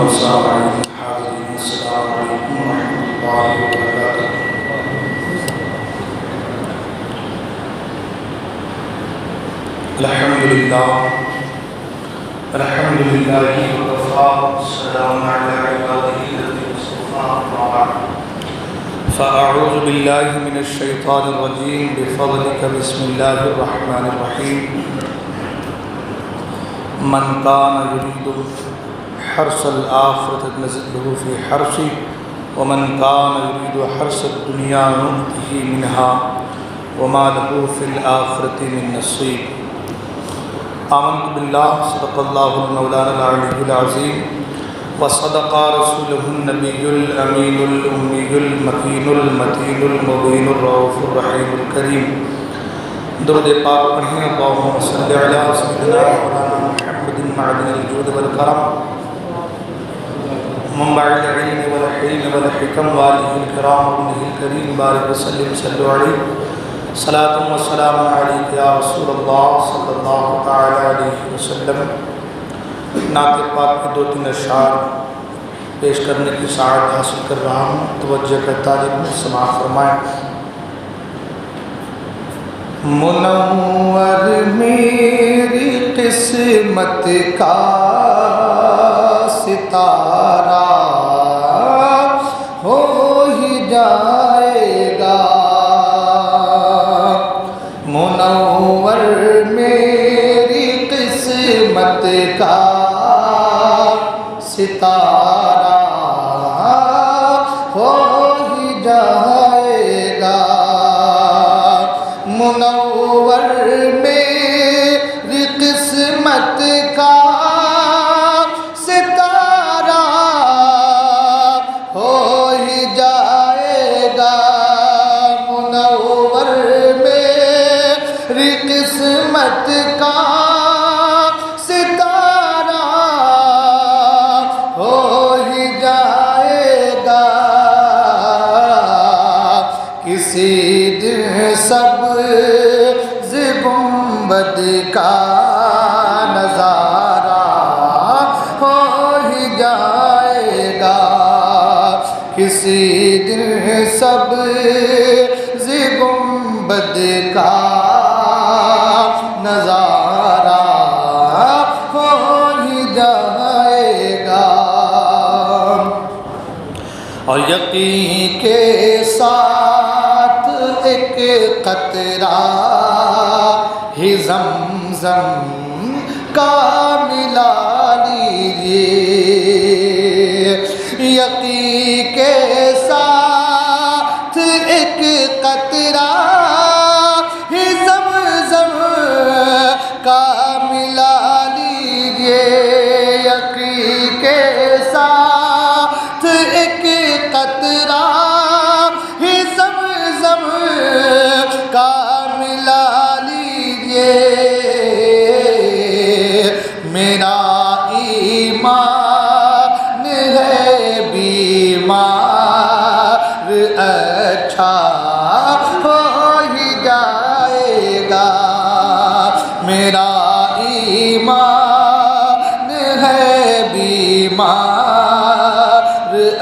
وسامعين الحاضرين السلام عليكم ورحمة الله وبركاته. الحمد لله وكفى والسلام على عباده الذين اصطفى أما بعد. فأعوذ بالله من الشيطان الرجيم بفضلك بسم الله الرحمن الرحيم. من كان يريد حرث الآخرة نزد له في حرثه ومن كان يريد حرث الدنيا نؤته منها وما له في الآخرة من نصيب. آمنت بالله صدق الله المولانا العلي العظيم وصدق رسوله النبي الأمين الأمي المكين المتين المبين الرؤوف الرحيم الكريم. درود پاک پڑھیں. اللهم صل على سيدنا مولانا محمد معدن الجود والكرم منبع العلم والحلم والحكم وآله الكرام وابنه الكريم. بارك وسلم صلوا عليه صلاة وسلام عليك يا رسول الله صلی اللہ تعالی علیہ وسلم. نعت پاک کے 2-3 اشعار پیش کرنے کی سعادت حاصل کر رہا ہوں. توجہ کا طالب میں سماع فرمائیں. منور میری قسمت کا ستارہ ہو ہی جائے گا. منور میری قسمت کا ستارہ ہو ہی جائے گا. منور میری قسمت کا ستارہ ہو ہی جائے گا. منور میری قسمت کا ستارہ ہو ہی جائے گا. کسی دن سب گنبد کا نظارہ ہو ہی جائے گا. کسی دن سب گنبد کا نظارہ ہو ہی جائے گا. اور یقین کے ساتھ ایک قطرہ ہی زمزم کا ملا لیجیے. یقین کے ساتھ ایک قطرہ ہی زمزم کا ملا لیجیے. یقین کے ساتھ ایک قطرہ ہی زمزم کا ملا لیجیے. میرا ایمان ہے بیمار اچھا ہو ہی جائے گا. میرا ایمان ہے بیمار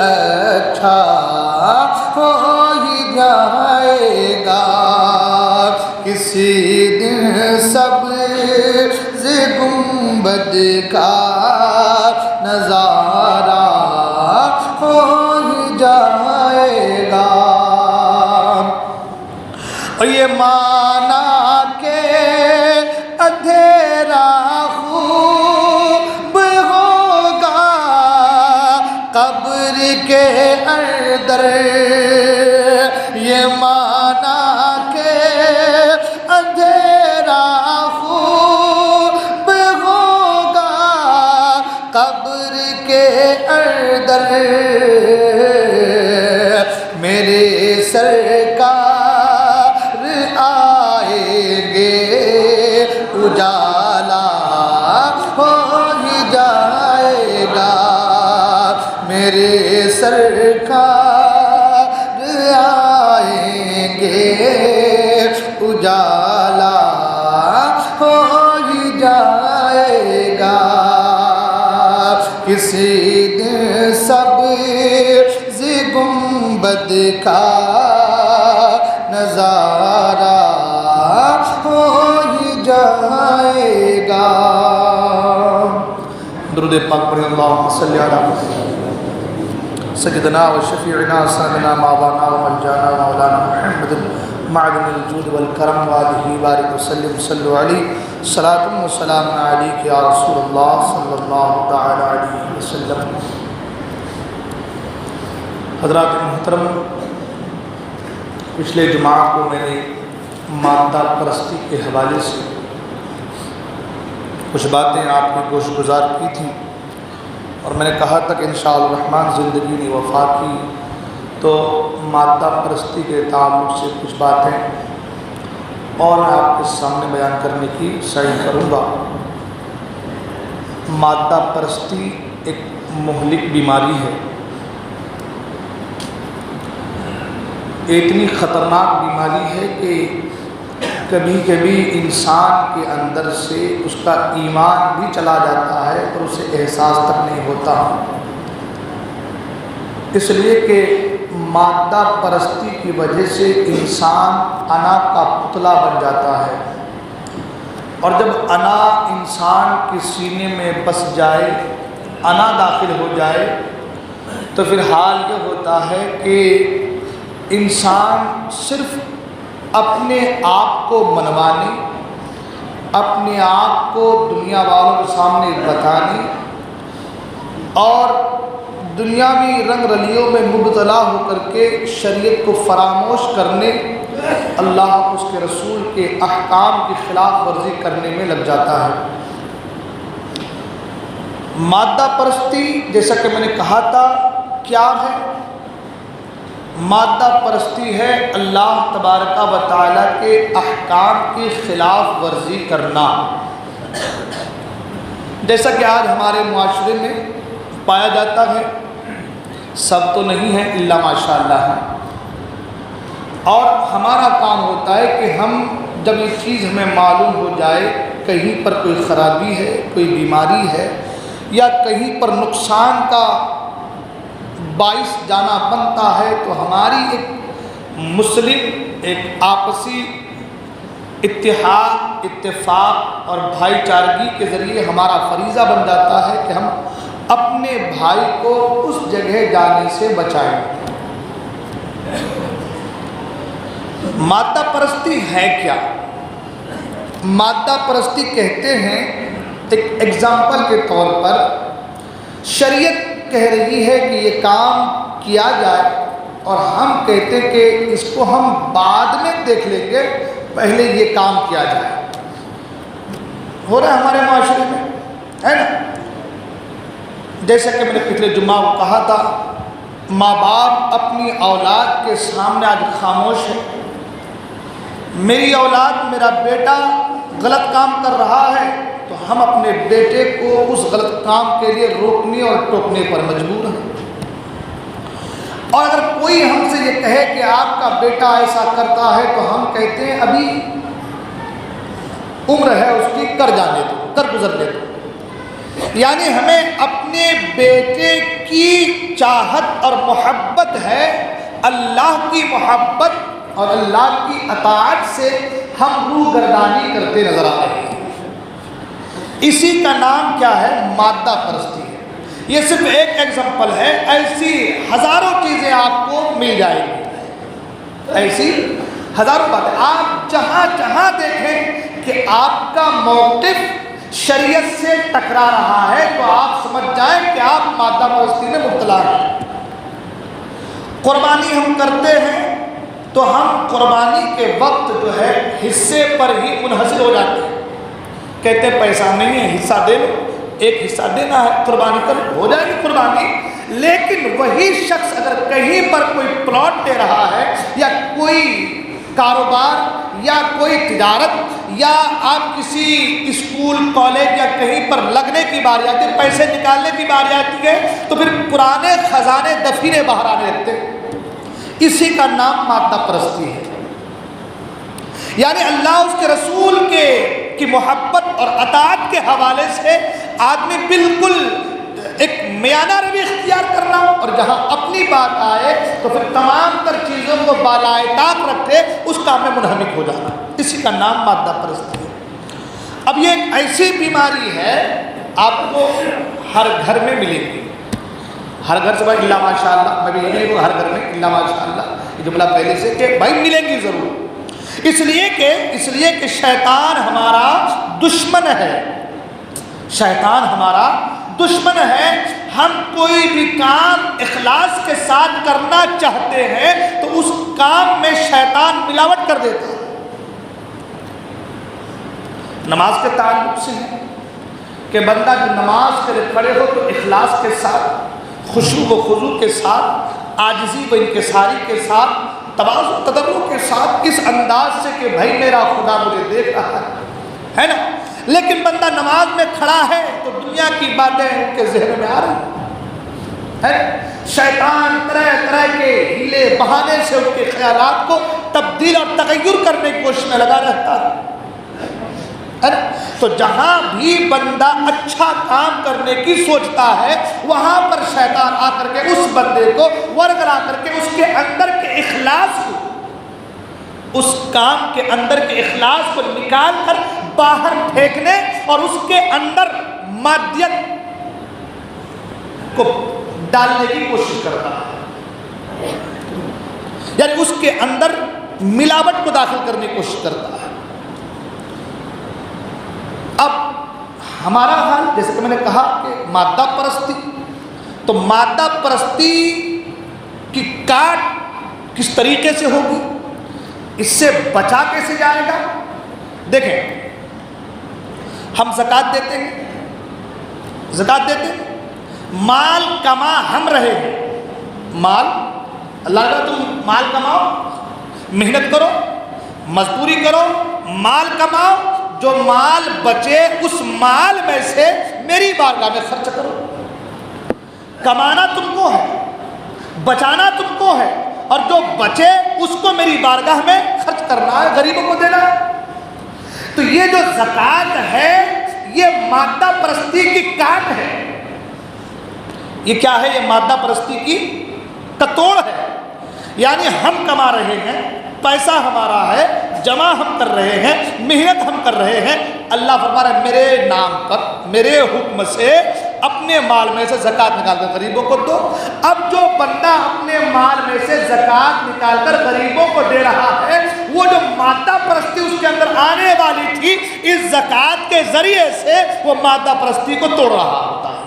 اچھا ہو ہی جائے گا. کسی دن سب گنبد کا نظارہ ہو ہی جائے گا. اور یہ مانا کہ اندھیرا خوب ہوگا قبر کے اندر. یہ مانا کہ اندھیرا خوب ہوگا قبر کے اندر. میرے سرکار آئیں گے اجالا ہو ہی جائے گا. میرے سرکار آئیں گے اجالا ہو ہی جائے گا. کسی دن سبز گنبد کا نظارہ ہو ہی جائے گا۔ درود پاک پڑھیں، اللہم صلی علی سیدنا و شفیعنا سندنا مولانا و ملجانا مولانا محمد معدن الجود والکرم وآلہ بارک وسلم صلو علیہ صلاۃ و سلام علیک یا رسول اللہ صلی اللہ تعالی علیہ وسلم۔ حضرات محترم، پچھلے جمعہ کو میں نے مادہ پرستی کے حوالے سے کچھ باتیں آپ کی گوش گزار کی تھیں، اور میں نے کہا تھا کہ انشاءاللہ الرحمن زندگی نے وفا کی تو مادہ پرستی کے تعلق سے کچھ باتیں اور میں آپ کے سامنے بیان کرنے کی سعی کروں گا۔ مادہ پرستی ایک مہلک بیماری ہے، اتنی خطرناک بیماری ہے کہ کبھی کبھی انسان کے اندر سے اس کا ایمان بھی چلا جاتا ہے اور اسے احساس تک نہیں ہوتا، اس لیے کہ مادہ پرستی کی وجہ سے انسان انا کا پتلا بن جاتا ہے، اور جب انا انسان کے سینے میں بس جائے، انا داخل ہو جائے، تو پھر حال یہ ہوتا ہے کہ انسان صرف اپنے آپ کو منوانے، اپنے آپ کو دنیا والوں کے سامنے بتانے اور دنیاوی رنگ رلیوں میں مبتلا ہو کر کے شریعت کو فراموش کرنے، اللہ اس کے رسول کے احکام کی خلاف ورزی کرنے میں لگ جاتا ہے۔ مادہ پرستی جیسا کہ میں نے کہا تھا کیا ہے؟ مادہ پرستی ہے اللہ تبارک و تعالیٰ کے احکام کی خلاف ورزی کرنا، جیسا کہ آج ہمارے معاشرے میں پایا جاتا ہے، سب تو نہیں ہے الا ماشاء اللہ ہے، اور ہمارا کام ہوتا ہے کہ ہم جب یہ چیز ہمیں معلوم ہو جائے، کہیں پر کوئی خرابی ہے، کوئی بیماری ہے، یا کہیں پر نقصان کا باعث جانا بنتا ہے، تو ہماری ایک مسلم ایک آپسی اتحاد، اتفاق اور بھائی چارگی کے ذریعے ہمارا فریضہ بن جاتا ہے کہ ہم اپنے بھائی کو اس جگہ جانے سے بچائیں۔ مادہ پرستی ہے کیا؟ مادہ پرستی کہتے ہیں، ایک ایگزامپل کے طور پر شریعت کہہ رہی ہے کہ یہ کام کیا جائے، اور ہم کہتے کہ اس کو ہم بعد میں دیکھ لیں گے، پہلے یہ کام کیا جائے۔ ہو رہا ہے ہمارے معاشرے میں، ہے نا؟ جیسا کہ میں نے پچھلے جمعہ کو کہا تھا، ماں باپ اپنی اولاد کے سامنے آج خاموش ہے۔ میری اولاد، میرا بیٹا غلط کام کر رہا ہے تو ہم اپنے بیٹے کو اس غلط کام کے لیے روکنے اور ٹوکنے پر مجبور ہیں، اور اگر کوئی ہم سے یہ کہے کہ آپ کا بیٹا ایسا کرتا ہے تو ہم کہتے ہیں ابھی عمر ہے اس کی، کر جانے دو، کر گزر لے دو۔ یعنی ہمیں اپنے بیٹے کی چاہت اور محبت ہے، اللہ کی محبت اور اللہ کی اطاعت سے ہم روح گردانی کرتے نظر آ رہے ہیں۔ اسی کا نام کیا ہے؟ مادہ پرستی ہے۔ یہ صرف ایک ایگزامپل ہے، ایسی ہزاروں چیزیں آپ کو مل جائیں گی، ایسی ہزاروں باتیں۔ آپ جہاں جہاں دیکھیں کہ آپ کا موقف شریعت سے ٹکرا رہا ہے تو آپ سمجھ جائیں کہ آپ مادہ پرستی میں مبتلا ہیں۔ قربانی ہم کرتے ہیں تو ہم قربانی کے وقت جو ہے حصے پر ہی منحصر ہو جاتے ہیں، کہتے ہیں پیسہ نہیں ہے، حصہ دے لو، ایک حصہ دینا ہے، قربانی کر ہو جائے گی قربانی۔ لیکن وہی شخص اگر کہیں پر کوئی پلاٹ دے رہا ہے، یا کوئی کاروبار یا کوئی تجارت، یا آپ کسی اسکول کالج یا کہیں پر لگنے کی باری آتی ہے، پیسے نکالنے کی باری آتی ہے، تو پھر پرانے خزانے دفینے باہر آنے لگتے ہیں۔ اسی کا نام مادہ پرستی ہے۔ یعنی اللہ اس کے رسول کی محبت اور اطاعت کے حوالے سے آدمی بالکل ایک میانہ روی اختیار کرنا، اور جہاں اپنی بات آئے تو پھر تمام تر چیزوں کو بالائے طاق رکھے اس کام میں منہمک ہو جانا، اسی کا نام مادہ پرستی ہے۔ اب یہ ایک ایسی بیماری ہے آپ کو ہر گھر میں ملے گی، ہر گھر سے بھائی اللہ ماشاء اللہ، میں بھی یہ نہیں ہوں ہر گھر میں اللہ ماشاء اللہ، یہ جملہ پہلے سے کہ بھائی ملیں گی ضرور، اس لیے کہ شیطان ہمارا دشمن ہے، شیطان ہمارا دشمن ہے۔ ہم کوئی بھی کام اخلاص کے ساتھ کرنا چاہتے ہیں تو اس کام میں شیطان ملاوٹ کر دیتا ہے۔ نماز کے تعلق سے ہے کہ بندہ جو نماز کے لیے کھڑے ہو تو اخلاص کے ساتھ، خشوع و خضوع کے ساتھ، عاجزی و انکساری کے ساتھ، تواضع و تضرع کے ساتھ، اس انداز سے کہ بھائی میرا خدا مجھے دیکھ رہا ہے نا۔ لیکن بندہ نماز میں کھڑا ہے تو دنیا کی باتیں ان کے ذہن میں آ رہی ہیں، شیطان طرح طرح کے ہیلے بہانے سے ان کے خیالات کو تبدیل اور تغیر کرنے کی کوشش میں لگا رہتا ہے۔ تو جہاں بھی بندہ اچھا کام کرنے کی سوچتا ہے وہاں پر شیطان آ کر کے اس بندے کو ورگلا کر کے اس کے اندر کے اخلاص کو، اس کام کے اندر کے اخلاص کو نکال کر باہر پھینکنے اور اس کے اندر مادیت کو ڈالنے کی کوشش کرتا ہے، یعنی اس کے اندر ملاوٹ کو داخل کرنے کی کوشش کرتا ہے۔ اب ہمارا حال جیسے کہ میں نے کہا کہ مادہ پرستی، تو مادہ پرستی کی کاٹ کس طریقے سے ہوگی، اس سے بچا کیسے جائے گا؟ دیکھیں، ہم زکوٰۃ دیتے ہیں، مال کما ہم رہے ہیں، مال اللہ کا، تم مال کماؤ، محنت کرو، مزدوری کرو، مال کماؤ، جو مال بچے اس مال میں سے میری بارگاہ میں خرچ کرو۔ کمانا تم کو ہے، بچانا تم کو ہے، اور جو بچے اس کو میری بارگاہ میں خرچ کرنا ہے، غریبوں کو دینا ہے۔ تو یہ جو زکوٰۃ ہے یہ مادہ پرستی کی کاٹ ہے، یہ کیا ہے؟ یہ مادہ پرستی کی کتوڑ ہے، یعنی ہم کما رہے ہیں، پیسہ ہمارا ہے، جمع ہم کر رہے ہیں، محنت ہم کر رہے ہیں، اللہ فرما رہا ہے میرے نام پر، میرے حکم سے اپنے مال میں سے زکوٰۃ نکال کر غریبوں کو دو۔ اب جو بندہ اپنے مال میں سے زکوٰۃ نکال کر غریبوں کو دے رہا ہے، وہ جو مادہ پرستی اس کے اندر آنے والی تھی، اس زکوٰۃ کے ذریعے سے وہ مادہ پرستی کو توڑ رہا ہوتا ہے۔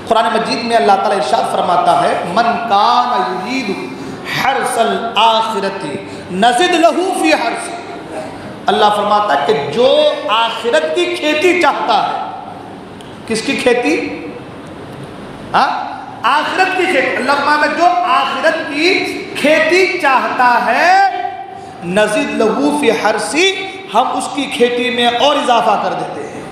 قرآن مجید میں اللہ تعالیٰ ارشاد فرماتا ہے، من کان یرید حرث الآخرۃ نزد لہ فی حرثہ، اللہ فرماتا ہے کہ جو آخرت کی کھیتی چاہتا ہے، کس کی کھیتی؟ آخرت کی کھیتی، اللہ فرماتا ہے جو آخرت کی کھیتی چاہتا ہے، نزد لہ فی حرثہ، ہم اس کی کھیتی میں اور اضافہ کر دیتے ہیں،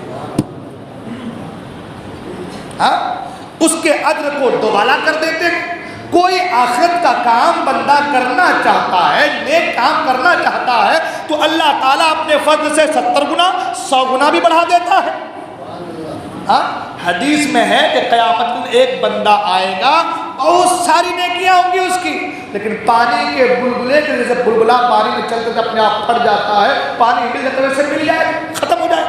اس کے اجر کو دوبالا کر دیتے ہیں۔ کوئی آخرت کا کام بندہ کرنا چاہتا ہے، نیک کام کرنا چاہتا ہے، تو اللہ تعالیٰ اپنے فضل سے 70 گنا 100 گنا بھی بڑھا دیتا ہے۔ حدیث میں ہے کہ قیامت میں ایک بندہ آئے گا، بہت ساری نیکیاں ہوں گی اس کی، لیکن پانی کے بلبلے کے جیسے بلبلا پانی میں چلتے اپنے آپ پھٹ جاتا ہے، پانی مل جاتا ہے ویسے مل جائے، ختم ہو جائے،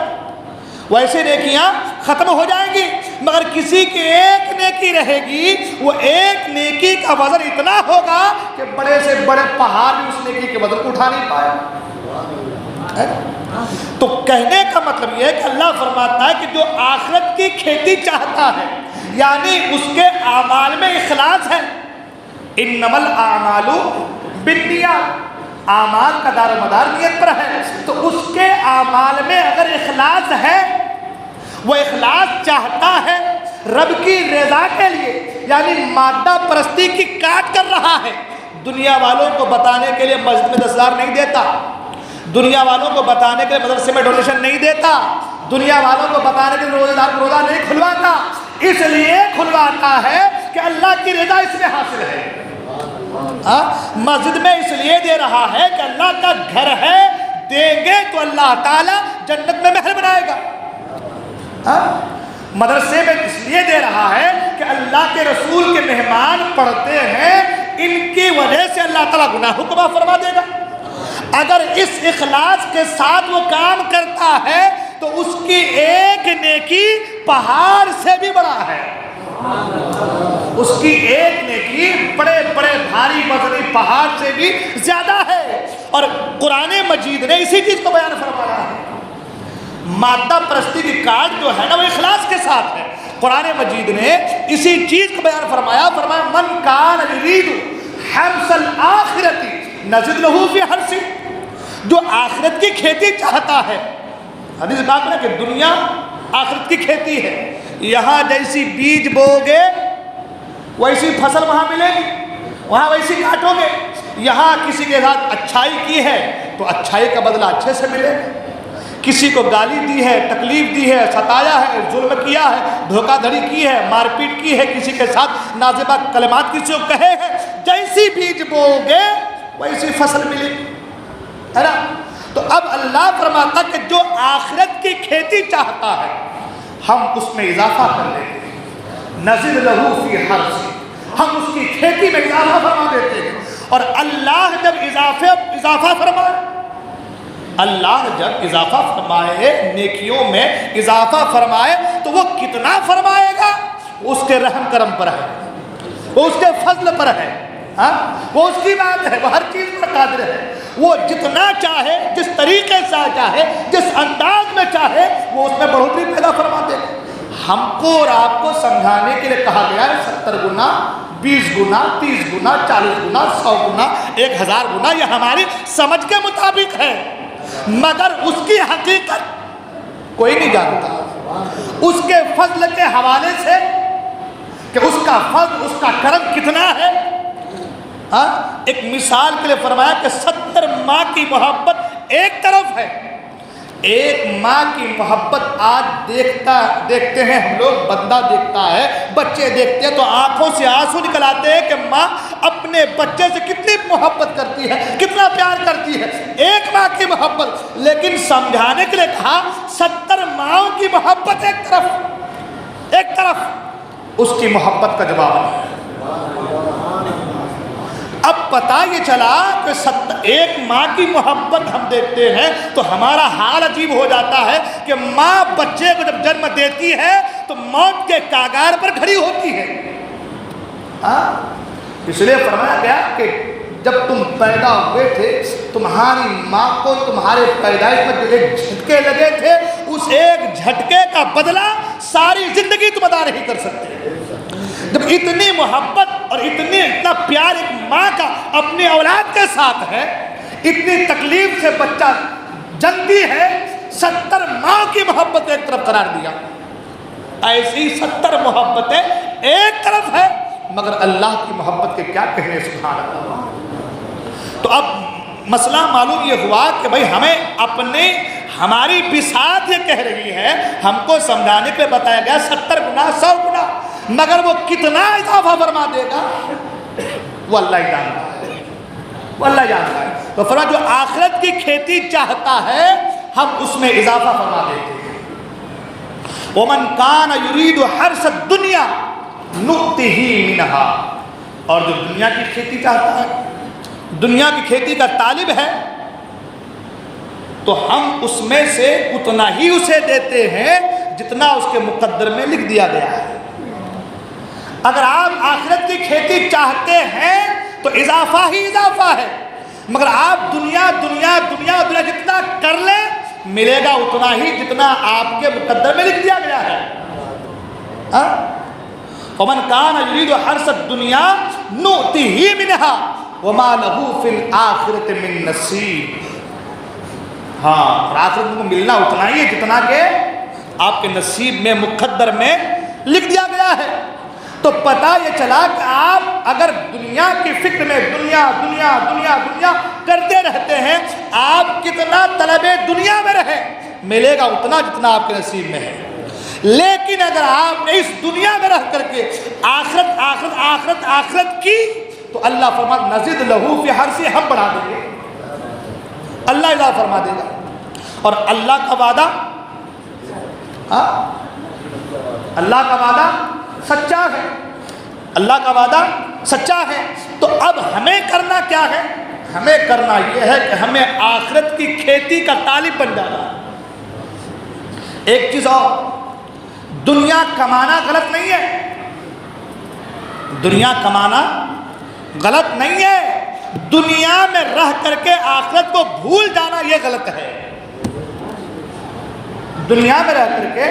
ویسے نیکیاں ختم ہو جائیں گی، مگر کسی کی ایک نیکی رہے گی، وہ ایک نیکی کا وزن اتنا ہوگا کہ بڑے سے بڑے پہاڑ بھی اس نیکی کے وزن کو اٹھا نہیں پائے۔ تو کہنے کا مطلب یہ ہے کہ اللہ فرماتا ہے کہ جو آخرت کی کھیتی چاہتا ہے، یعنی اس کے اعمال میں اخلاص ہے، انما الاعمال بالنیات، اعمال کا دار و مدار نیت پر ہے، تو اس کے اعمال میں اگر اخلاص ہے، وہ اخلاص چاہتا ہے رب کی رضا کے لیے، یعنی مادہ پرستی کی کاٹ کر رہا ہے، دنیا والوں کو بتانے کے لیے مسجد میں 10,000 نہیں دیتا، دنیا والوں کو بتانے کے لیے مدرسے میں ڈونیشن نہیں دیتا، دنیا والوں کو بتانے کے لیے روزہ نہیں کھلواتا، اس لیے کھلواتا ہے کہ اللہ کی رضا اس میں حاصل ہے۔ مسجد میں اس لیے دے رہا ہے کہ اللہ کا گھر ہے، دیں گے تو اللہ تعالیٰ جنت میں محل بنائے گا۔ مدرسے میں اس لیے دے رہا ہے کہ اللہ کے رسول کے مہمان پڑھتے ہیں، ان کی وجہ سے اللہ تعالیٰ گناہوں کو معاف فرما دے گا۔ اگر اس اخلاص کے ساتھ وہ کام کرتا ہے تو اس کی ایک نیکی پہاڑ سے بھی بڑا ہے، اس کی ایک نیکی بڑے بڑے بھاری وزنی پہاڑ سے بھی زیادہ ہے۔ اور قرآن مجید نے اسی چیز کو بیان فرمایا ہے۔ مادہ پرستی کی کاٹ جو ہے نا وہ اخلاص کے ساتھ ہے۔ قرآن مجید نے اسی چیز کو بیان فرمایا، من کان یرید حرث الآخرۃ نزد لہ فی حرثہ، جو آخرت کی کھیتی چاہتا ہے۔ حدیث پاک میں کہ دنیا آخرت کی کھیتی ہے، یہاں جیسی بیج بوگے ویسی فصل وہاں ملے گی، وہاں ویسی کاٹو گے۔ یہاں کسی کے ساتھ اچھائی کی ہے تو اچھائی کا بدلہ اچھے سے ملے گا، کسی کو گالی دی ہے، تکلیف دی ہے، ستایا ہے، ظلم کیا ہے، دھوکہ دھڑی کی ہے، مار پیٹ کی ہے، کسی کے ساتھ نازیبہ کلمات کسی کو کہے ہیں، جیسی بیج بوگے ویسی فصل ملے گی، ہے نا؟ تو اب اللہ فرماتا کہ جو آخرت کی کھیتی چاہتا ہے ہم اس میں اضافہ کر لیتے ہیں، نزد لہ فی حرثہ، ہم اس کی کھیتی میں اضافہ فرما دیتے ہیں۔ اور اللہ جب اضافہ فرمائے، اللہ جب اضافہ فرمائے، نیکیوں میں اضافہ فرمائے تو وہ کتنا فرمائے گا اس کے رحم کرم پر ہے، وہ اس کے فضل پر ہے، وہ اس کی بات ہے، وہ ہر چیز پر قادر ہے۔ وہ جتنا چاہے، جس طریقے سے چاہے، جس انداز میں چاہے، وہ اس میں بڑھوتری پیدا فرما دے گا۔ ہم کو اور آپ کو سمجھانے کے لیے کہا گیا ہے 70 گنا، 20 گنا، 30 گنا، 40 گنا، 100 گنا، 1000 گنا، یہ ہماری سمجھ کے مطابق ہے، مگر اس کی حقیقت کوئی نہیں جانتا۔ اس کے فضل کے حوالے سے کہ اس کا فضل، اس کا کرم کتنا ہے۔ ایک مثال کے لیے فرمایا کہ 70 ماں کی محبت ایک طرف ہے، ایک ماں کی محبت آج دیکھتے ہیں ہم لوگ، بندہ دیکھتا ہے، بچے دیکھتے ہیں تو آنکھوں سے آنسو نکل آتے ہیں کہ ماں اپنے بچے سے کتنی محبت کرتی ہے، کتنا پیار کرتی ہے، ایک ماں کی محبت۔ لیکن سمجھانے کے لیے کہا 70 ماؤں کی محبت ایک طرف، اس کی محبت کا جواب نہیں۔ اب پتہ یہ چلا کہ ایک ماں کی محبت ہم دیکھتے ہیں تو ہمارا حال عجیب ہو جاتا ہے کہ ماں بچے کو جب جنم دیتی ہے تو موت کے کاغار پر کھڑی ہوتی ہے۔ اس لیے فرمایا گیا کہ جب تم پیدا ہوئے تھے تمہاری ماں کو تمہارے پیدائش میں جو ایک جھٹکے لگے تھے، اس ایک جھٹکے کا بدلہ ساری زندگی تم ادا نہیں کر سکتے۔ جب اتنی محبت اور اتنا پیار ایک ماں کا اپنی اولاد کے ساتھ ہے، اتنی تکلیف سے بچہ جنتی ہے، 70 ماں کی محبت ایک طرف قرار دیا، ایسی 70 محبتیں ایک طرف ہے، مگر اللہ کی محبت کے کیا کہنے، سبحان اللہ۔ تو اب مسئلہ معلوم یہ ہوا کہ بھائی ہماری بساط یہ کہہ رہی ہے، ہم کو سمجھانے پہ بتایا گیا 70 گنا 100 گنا، مگر وہ کتنا اضافہ فرما دے گا وہ اللہ ہی جانتا ہے، وہ اللہ جانتا ہے۔ تو فرمایا جو آخرت کی کھیتی چاہتا ہے ہم اس میں اضافہ فرما دیتے ہیں۔ وَمَنْ كَانَ يُرِيدُ حَرْثَ الدُّنْيَا نُؤْتِهِ مِنْهَا، اور جو دنیا کی کھیتی چاہتا ہے، دنیا کی کھیتی کا طالب ہے، تو ہم اس میں سے اتنا ہی اسے دیتے ہیں جتنا اس کے مقدر میں لکھ دیا گیا ہے۔ اگر آپ آخرت کی کھیتی چاہتے ہیں تو اضافہ ہی اضافہ ہے، مگر آپ دنیا جتنا کر لیں ملے گا اتنا ہی جتنا آپ کے مقدر میں لکھ دیا گیا ہے۔ وَمَنْ كَانَ يُرِيدُ حَرْثَ الدُّنْيَا نُؤْتِهِ مِنْهَا وَمَا لَهُ فِي الْآخِرَةِ مِنْ نَصِيبٍ۔ اور آخرت کو ملنا اتنا ہی ہے جتنا کہ آپ کے نصیب میں مقدر میں لکھ دیا گیا ہے۔ تو پتہ یہ چلا کہ آپ اگر دنیا کی فکر میں دنیا کرتے رہتے ہیں، آپ کتنا طلب دنیا میں رہے ملے گا اتنا جتنا آپ کے نصیب میں ہے۔ لیکن اگر آپ نے اس دنیا میں رہ کر کے آخرت کی تو اللہ فرماتا نزد لہو فی حرثہ، ہم بڑھا دیں گے، اللہ اضافہ فرما دے گا۔ اور اللہ کا وعدہ اللہ کا وعدہ سچا ہے، اللہ کا وعدہ سچا ہے۔ تو اب ہمیں کرنا کیا ہے؟ ہمیں کرنا یہ ہے کہ ہمیں آخرت کی کھیتی کا طالب بن جانا ہے۔ ایک چیز اور، دنیا کمانا غلط نہیں ہے، دنیا کمانا غلط نہیں ہے، دنیا میں رہ کر کے آخرت کو بھول جانا یہ غلط ہے۔ دنیا میں رہ کر کے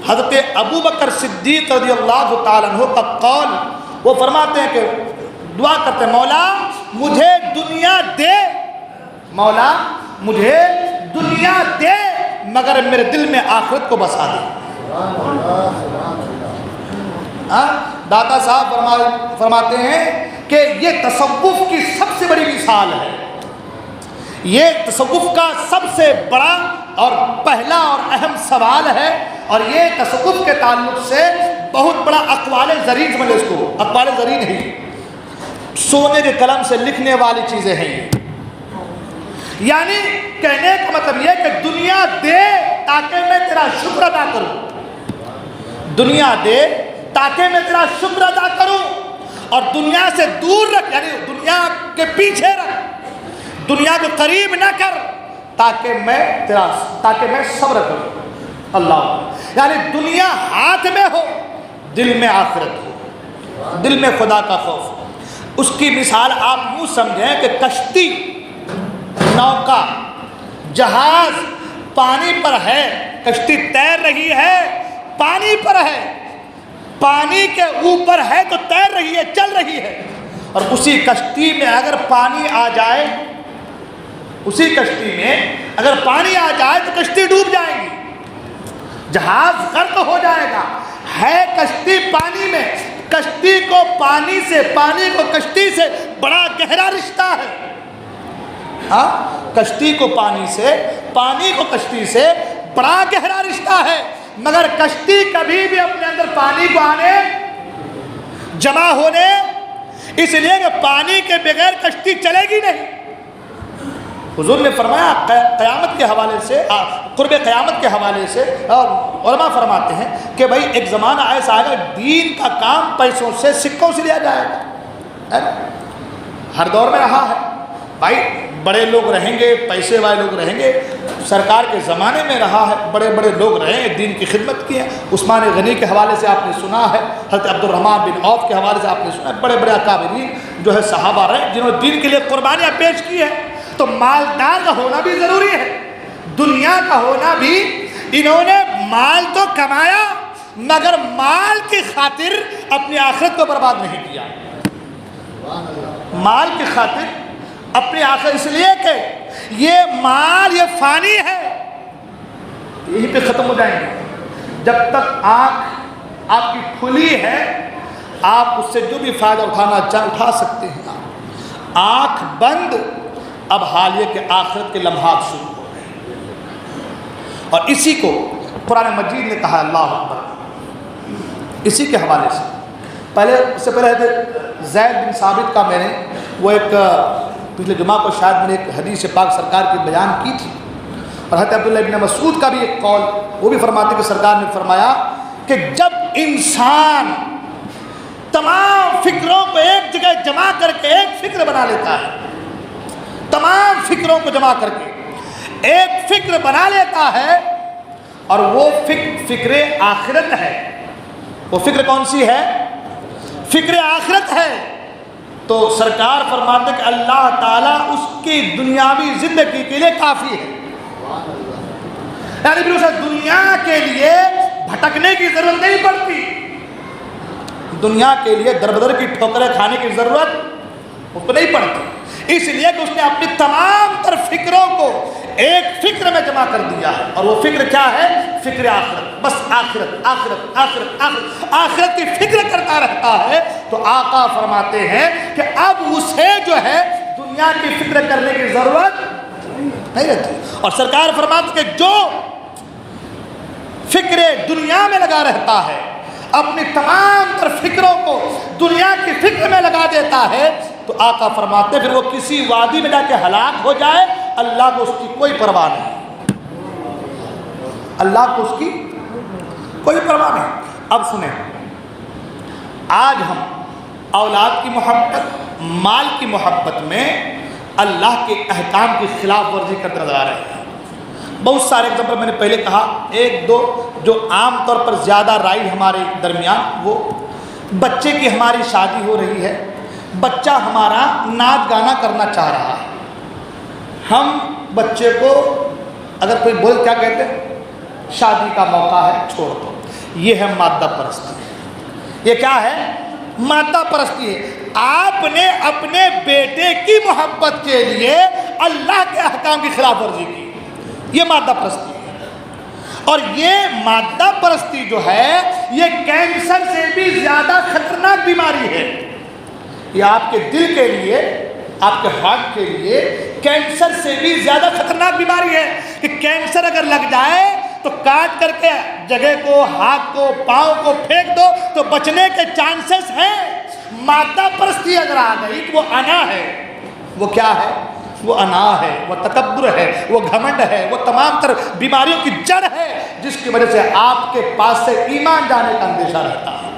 حضرت ابو بکر صدیق رضی اللہ تعالیٰ عنہ کا قول، وہ فرماتے ہیں کہ دعا کرتے ہیں، مولا مجھے دنیا دے، مولا مجھے دنیا دے مگر میرے دل میں آخرت کو بسا دے۔ داتا صاحب فرماتے ہیں کہ یہ تصوف کی سب سے بڑی مثال ہے، یہ تصوف کا سب سے بڑا اور پہلا اور اہم سوال ہے، اور یہ تصوف کے تعلق سے بہت بڑا اقوال زرین سمجھ لیں اس کو، اقوال زرین نہیں، سونے کے قلم سے لکھنے والی چیزیں ہیں یہ۔ یعنی کہنے کا مطلب یہ کہ دنیا دے تاکہ میں تیرا شکر ادا کروں، دنیا دے تاکہ میں تیرا شکر ادا کروں، اور دنیا سے دور رکھ، یعنی دنیا کے پیچھے رکھ، دنیا کو قریب نہ کر تاکہ میں صبر کروں۔ اللہ، یعنی دنیا ہاتھ میں ہو، دل میں آخرت ہو، دل میں خدا کا خوف ہو۔ اس کی مثال آپ یوں سمجھیں کہ کشتی، نوکا، جہاز پانی پر ہے، کشتی تیر رہی ہے، پانی پر ہے، پانی کے اوپر ہے تو تیر رہی ہے، چل رہی ہے، اور اسی کشتی میں اگر پانی آ جائے، اسی کشتی میں اگر پانی آ جائے تو کشتی ڈوب جائے گی، جہاز غرق ہو جائے گا۔ ہے کشتی پانی میں، کشتی کو پانی سے، پانی کو کشتی سے بڑا گہرا رشتہ ہے، ہاں کشتی کو پانی سے، پانی کو کشتی سے بڑا گہرا رشتہ ہے، مگر کشتی کبھی بھی اپنے اندر پانی کو آنے، جمع ہونے، اس لیے کہ پانی کے بغیر کشتی چلے گی نہیں۔ حضور نے فرمایا قیامت کے حوالے سے، قرب قیامت کے حوالے سے علماء فرماتے ہیں کہ بھائی ایک زمانہ ایسا آئے گا دین کا کام پیسوں سے، سکوں سے لیا جائے گا، ہر دور میں رہا ہے بھائی، بڑے لوگ رہیں گے، پیسے والے لوگ رہیں گے، سرکار کے زمانے میں رہا ہے، بڑے بڑے لوگ رہے ہیں، دین کی خدمت کی ہے۔ عثمان غنی کے حوالے سے آپ نے سنا ہے، حضرت عبد الرحمن بن عوف کے حوالے سے آپ نے سنا ہے، بڑے بڑے اکابرین جو ہے صحابہ رہے جنہوں نے دین کے لیے قربانیاں پیش کی ہیں۔ تو مالدار کا ہونا بھی ضروری ہے، دنیا کا ہونا بھی، انہوں نے مال تو کمایا مگر مال کی خاطر اپنی آخرت کو برباد نہیں کیا، مال کی خاطر اپنی آخرت، اس لیے کہ یہ مال یہ فانی ہے، یہیں پہ ختم ہو جائیں گے۔ جب تک آنکھ آپ کی کھلی ہے آپ اس سے جو بھی فائدہ اٹھانا چاہیں اٹھا سکتے ہیں، آنکھ بند اب حال یہ کہ آخرت کے لمحات شروع ہو گئے، اور اسی کو قرآن مجید نے کہا، اللہ اکبر، اسی کے حوالے سے پہلے، اس سے پہلے حضرت زید بن ثابت کا میں نے وہ ایک پچھلے جمعہ کو شاید میں نے ایک حدیث پاک سرکار کی بیان کی تھی، اور حضرت عبداللہ ابن مسعود کا بھی ایک قول، وہ بھی فرماتے کہ سرکار نے فرمایا کہ جب انسان تمام فکروں کو ایک جگہ جمع کر کے ایک فکر بنا لیتا ہے، تمام فکروں کو جمع کر کے ایک فکر بنا لیتا ہے، اور وہ فکر آخرت ہے، وہ فکر کون سی ہے؟ فکر آخرت ہے، تو سرکار فرماتے کہ اللہ تعالیٰ اس کی دنیاوی زندگی کے لیے کافی ہے، یعنی پھر اسے دنیا کے لیے بھٹکنے کی ضرورت نہیں پڑتی، دنیا کے لیے در بدر کی ٹھوکریں کھانے کی ضرورت اس کو نہیں پڑتی، اس لیے کہ اس نے اپنی تمام تر فکروں کو ایک فکر میں جمع کر دیا ہے، اور وہ فکر کیا ہے؟ فکر آخرت، بس آخرت آخرت آخرت آخرت آخرت کی فکر کرتا رہتا ہے۔ تو آقا فرماتے ہیں کہ اب اسے جو ہے دنیا کی فکر کرنے کی ضرورت نہیں رہتی، اور سرکار فرماتے کہ جو فکر دنیا میں لگا رہتا ہے، اپنی تمام تر فکروں کو دنیا کی فکر میں لگا دیتا ہے، تو آقا فرماتے پھر وہ کسی وادی میں جا کے ہلاک ہو جائے، اللہ کو اس کی کوئی پرواہ نہیں، اللہ کو اس کی کوئی پرواہ نہیں۔ اب سنیں، آج ہم اولاد کی محبت، مال کی محبت میں اللہ کے احکام کی خلاف ورزی کرتے نظر آ رہے ہیں۔ بہت سارے ایگزامپل میں نے پہلے کہا، ایک دو جو عام طور پر زیادہ رائج ہمارے درمیان، وہ بچے کی ہماری شادی ہو رہی ہے، بچہ ہمارا ناچ گانا کرنا چاہ رہا ہے، ہم بچے کو اگر کوئی بول کیا کہتے ہیں، شادی کا موقع ہے چھوڑ دو۔ یہ ہے مادہ پرستی۔ یہ کیا ہے؟ مادہ پرستی ہے۔ آپ نے اپنے بیٹے کی محبت کے لیے اللہ کے احکام کی خلاف ورزی کی، یہ مادہ پرستی ہے۔ اور یہ مادہ پرستی جو ہے یہ کینسر سے بھی زیادہ خطرناک بیماری ہے۔ یہ آپ کے دل کے لیے، آپ کے ہارٹ کے لیے کینسر سے بھی زیادہ خطرناک بیماری ہے کہ کینسر اگر لگ جائے تو کاٹ کر کے جگہ کو، ہاتھ کو، پاؤں کو پھینک دو تو بچنے کے چانسز ہیں۔ مادہ پرستی اگر آ گئی تو وہ انا ہے۔ وہ کیا ہے؟ وہ انا ہے، وہ تکبر ہے، وہ گھمنڈ ہے، وہ تمام تر بیماریوں کی جڑ ہے جس کی وجہ سے آپ کے پاس سے ایمان جانے کا اندیشہ رہتا ہے۔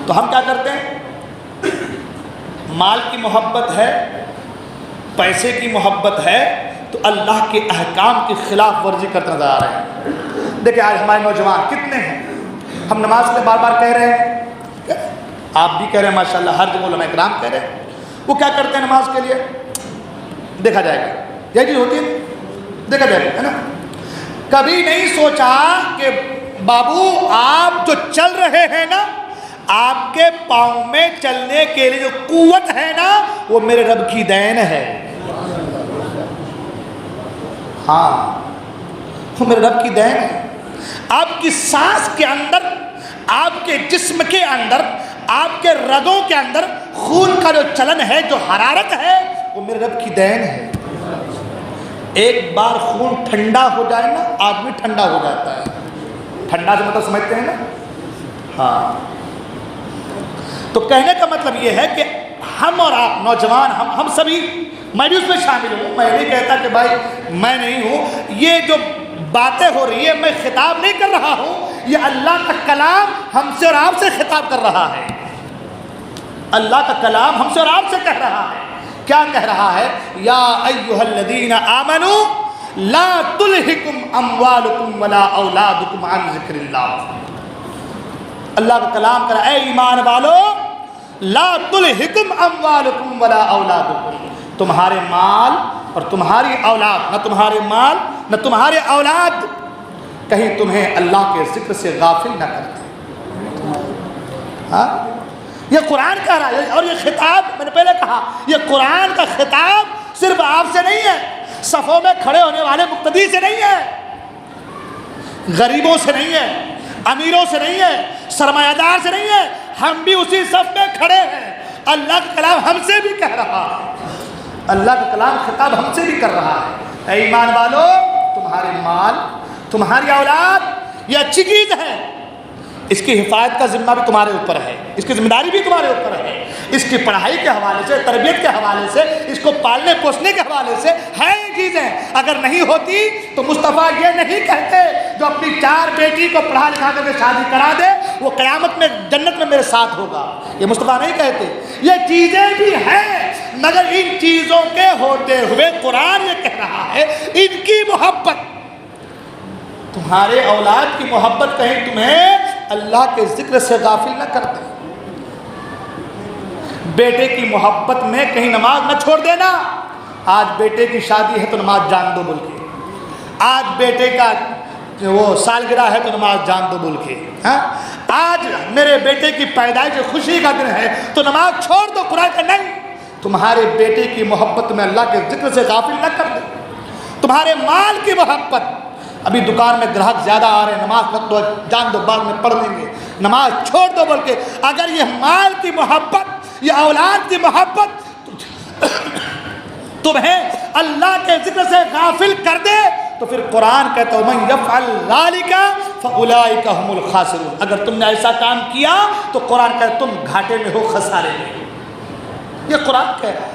تو ہم کیا کرتے ہیں؟ مال کی محبت ہے، پیسے کی محبت ہے تو اللہ کے احکام کی خلاف ورزی کرتے نظر آ رہے ہیں۔ دیکھیں آج ہمارے نوجوان کتنے ہیں، ہم نماز کے بار بار کہہ رہے ہیں، آپ بھی کہہ رہے ہیں ماشاءاللہ، ہر جگہ علماء کرام کہہ رہے ہیں، وہ کیا کرتے ہیں نماز کے لیے؟ دیکھا جائے گا، یہ چیز ہوتی ہے، دیکھا جائے گا، ہے نا؟ کبھی نہیں سوچا کہ بابو آپ جو چل رہے ہیں نا، آپ کے پاؤں میں چلنے کے لیے جو قوت ہے نا وہ میرے رب کی دین ہے۔ ہاں وہ میرے رب کی دین ہے۔ آپ کی سانس کے اندر، آپ کے جسم کے اندر، آپ کے رگوں کے اندر خون کا جو چلن ہے، جو حرارت ہے، وہ میرے رب کی دین ہے۔ ایک بار خون ٹھنڈا ہو جائے نا، آدمی ٹھنڈا ہو جاتا ہے۔ ٹھنڈا سے مطلب سمجھتے ہیں نا؟ ہاں، تو کہنے کا مطلب یہ ہے کہ ہم اور آپ نوجوان، ہم سبھی، میں بھی اس میں شامل ہوں، میں نہیں کہتا کہ بھائی میں نہیں ہوں، یہ جو باتیں ہو رہی ہے میں خطاب نہیں کر رہا ہوں، یہ اللہ کا کلام ہم سے اور آپ سے خطاب کر رہا ہے۔ اللہ کا کلام ہم سے اور آپ سے کہہ رہا ہے۔ کیا کہہ رہا ہے؟ یا ایھا الذین آمنوا لا تلہکم اموالکم ولا اولادکم عن ذکر اللہ۔ اللہ کا کلام کہہ رہا ہے، اے ایمان والو، لا تلہکم اموالکم ولا اولادکم، تمہارے مال اور تمہاری اولاد، نہ تمہارے مال نہ تمہارے اولاد کہیں تمہیں اللہ کے ذکر سے غافل نہ کر دے۔ ہاں، یہ قرآن کہہ رہا ہے، اور یہ خطاب میں نے پہلے کہا، یہ قرآن کا خطاب صرف آپ سے نہیں ہے، صفوں میں کھڑے ہونے والے مقتدی سے نہیں ہے، غریبوں سے نہیں ہے، امیروں سے نہیں ہے، سرمایہ دار سے نہیں ہے، ہم بھی اسی صف میں کھڑے ہیں۔ اللہ کا کلام ہم سے بھی کہہ رہا ہے، اللہ کا کلام خطاب ہم سے بھی کر رہا ہے۔ اے ایمان والو، تمہارے مال، تمہاری اولاد یہ اچھی چیز ہے، اس کی حفاظت کا ذمہ بھی تمہارے اوپر ہے، اس کی ذمہ داری بھی تمہارے اوپر ہے، اس کی پڑھائی کے حوالے سے، تربیت کے حوالے سے، اس کو پالنے پوسنے کے حوالے سے ہے یہ چیزیں۔ اگر نہیں ہوتی تو مصطفیٰ یہ نہیں کہتے جو اپنی 4 بیٹی کو پڑھا لکھا کر کے شادی کرا دے وہ قیامت میں جنت میں میرے ساتھ ہوگا، یہ مصطفیٰ نہیں کہتے۔ یہ چیزیں بھی ہیں، مگر ان چیزوں کے ہوتے ہوئے قرآن یہ کہہ رہا ہے ان کی محبت، تمہارے اولاد کی محبت کہیں تمہیں اللہ کے ذکر سے غافل نہ کر دے۔ بیٹے کی محبت میں کہیں نماز نہ چھوڑ دینا۔ آج بیٹے کی شادی ہے تو نماز جان دو بول کے، آج بیٹے کا وہ سالگرہ ہے تو نماز جان دو بول کے، ہاں آج میرے بیٹے کی پیدائش خوشی کا دن ہے تو نماز چھوڑ دو، قرآن کا نہیں، تمہارے بیٹے کی محبت میں اللہ کے ذکر سے غافل نہ کر دے۔ تمہارے مال کی محبت، ابھی دکان میں گراہک زیادہ آ رہے ہیں، نماز مت دو، جان دو بعد میں پڑھ لیں گے، نماز چھوڑ دو بول کے، اگر یہ مال کی محبت، یہ اولاد کی محبت تمہیں اللہ کے ذکر سے غافل کر دے تو پھر قرآن کہتا ہے من یفعل ذلک فاولئک هم الخاسرون، اگر تم نے ایسا کام کیا تو قرآن کہتا ہے تم گھاٹے میں ہو، خسارے میں۔ یہ قرآن کہہ رہا ہے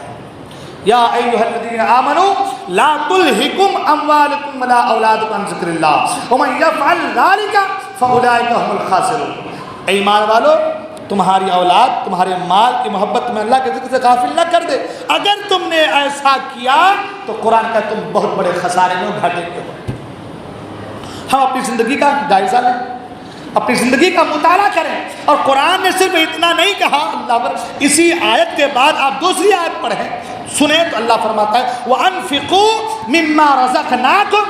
یا ایھا الذین آمنوا لا تلہکم اموالکم ولا اولادکم عن ذکر اللہ ومن یفعل ذلک فَأُولَٰئِكَ هُمُ الْخَاسِرُونَ۔ اے ایمان والو، تمہاری اولاد تمہارے مال کی محبت میں اللہ کے ذکر سے غافل نہ کر دے۔ اگر تم نے ایسا کیا تو قرآن کا تم بہت بڑے خسارے میں گھاٹے میں ہو۔ ہم اپنی زندگی کا جائزہ لیں، اپنی زندگی کا مطالعہ کریں، اور قرآن نے صرف اتنا نہیں کہا، اللہ پر اسی آیت کے بعد آپ دوسری آیت پڑھیں سنیں تو اللہ فرماتا ہے وَأَنفِقُوا مِمَّا رَزَقْنَاكُمْ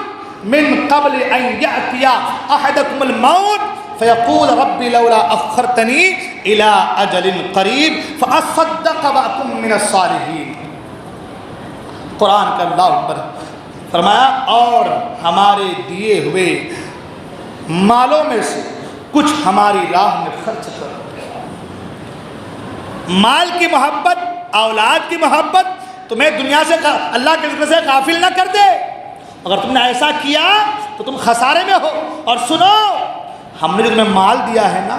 مِن قَبْلِ أَن يَأْتِيَ أَحَدَكُمُ الْمَوْتُ فَيَقُولُ رَبِّ لَوْلَا أَخَّرْتَنِي إِلَىٰ أَجَلٍ قَرِيبٍ فَأَصَّدَّقَ وَأَكُن مِّنَ الصَّالِحِينَ۔ قرآن کا اللہ اکبر فرمایا اور ہمارے دیے ہوئے مالوں میں سے کچھ ہماری راہ میں خرچ کرو۔ مال کی محبت، اولاد کی محبت تمہیں دنیا سے اللہ کے ذکر سے غافل نہ کر دے۔ اگر تم نے ایسا کیا تو تم خسارے میں ہو۔ اور سنو، ہم نے جو تمہیں مال دیا ہے نا،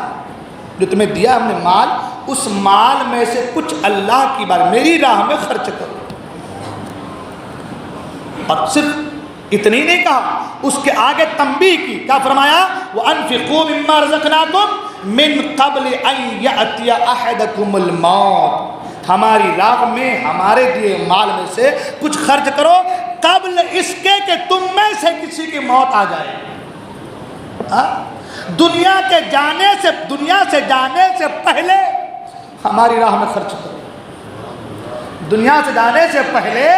جو تمہیں دیا ہم نے مال، اس مال میں سے کچھ اللہ کی بار میری راہ میں خرچ کرو۔ اور صرف اتنی نہیں کہا، اس کے آگے تنبیہ کی، کیا فرمایا وَأَنفِقُوا مِمَّا رَزَقْنَاكُمْ مِن قَبْلِ أَن يَأْتِيَ أَحَدَكُمُ الْمَوْتُ، ہماری راہ میں ہمارے دیے مال میں سے کچھ خرچ کرو قبل اس کے کہ تم میں سے کسی کی موت آ جائے۔ دنیا سے جانے سے پہلے ہماری راہ میں خرچ کرو۔ دنیا سے جانے سے پہلے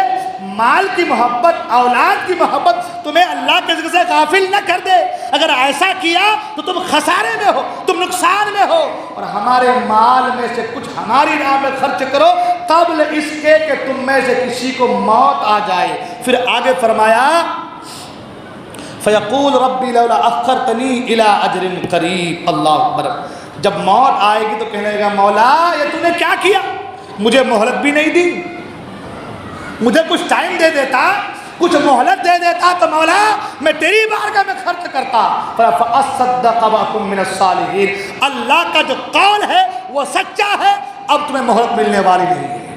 مال کی محبت، اولاد کی محبت تمہیں اللہ کے ذکر سے غافل نہ کر دے۔ اگر ایسا کیا تو تم خسارے میں ہو، تم نقصان میں ہو۔ اور ہمارے مال میں سے کچھ ہماری راہ میں خرچ کرو قبل اس کے کہ تم میں سے کسی کو موت آ جائے۔ پھر آگے فرمایا فَيَقُولُ رَبِّ لَوْلَا أَخَّرْتَنِي إِلَىٰ أَجَلٍ قَرِيبٍ۔ اللہ اکبر، جب موت آئے گی تو کہنے لگا مولا یہ تو نے کیا کیا، مجھے مہلت بھی نہیں دی، مجھے کچھ ٹائم دے دیتا، کچھ مہلت دے دیتا تو مولا میں تیری بارگاہ میں خرچ کرتا۔ فَأَصَّدَّقَ وَأَكُن مِّنَ الصَّالِحِينَ۔ اللہ کا جو قول ہے وہ سچا ہے، اب تمہیں مہلت ملنے والی نہیں ہے،